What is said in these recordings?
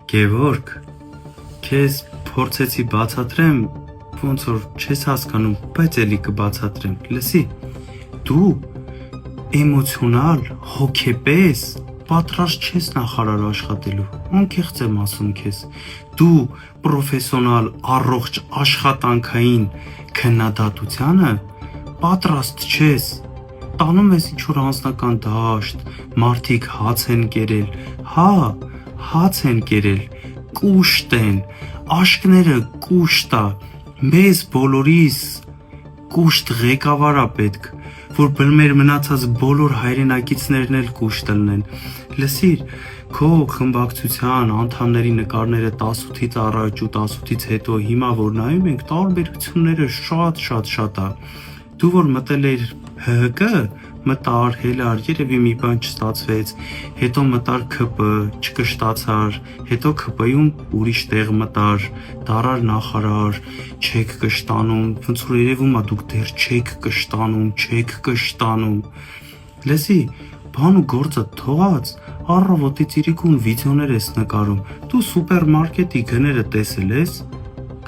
Գևորգ, քեզ փորձեցի բացատրեմ, ոնց որ չես հասկանում, բայց էլի կբացատրեմ։ Լսի, դու էմոցիոնալ, հոգեպես պատրաստ չես նախարար աշխատելու, անկեղծ եմ ասում քեզ։ Դու պրոֆեսիոնալ, առողջ աշխատանքային քննադատությանը պատրաստ չես։ Տանում ես ինչ-որ անձնական դաշտ, մարդիկ հաց են կերել, հա, հաց են կերել, կուշտ են, աշկները կուշտ է, մեզ բոլորիս կուշտ ղեկավար է պետք, որ մեր մնացած բոլոր հայրենակիցներն էլ կուշտ լինեն։ Լսիր, քո խմբակցության անդամների նկարները 18-ից առաջ ու 18-ից հետո հիմա որ նայում ենք, տարբերությունները շատ է։ Դու որ մտել ես ՀՀԿ, մտար, հելար, երևի մի բան չստացվեց, հետո մտար ՔՊ, չկշտացար, հետո ՔՊ-ում ուրիշ տեղ մտար, դարար նախարար, չեք կշտանում, ոնց որ երևում է դուք դեռ չեք կշտանում։ Լսի, բան ու գործը թողած, առավոտի ծիրիկուն վիդեոներ ես նկարում, դու սուպերմարկետի գները տեսել ես,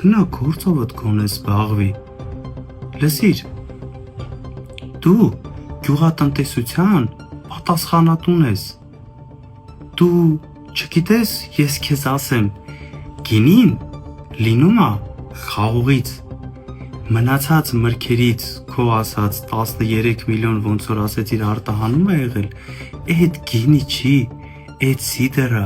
գնա գործովդ գոնե զբաղվի։ Լսիր, դու գյուղատնտեսության պատասխանատուն ես։ Դու չգիտես, ես քեզ ասեմ, գինին լինում է խաղողից, մնացած մրգերից քո ասած 13 միլիոն ոնց որ ասեցիր արտահանում է եղել, այդ գինի չի, այդ սիդրը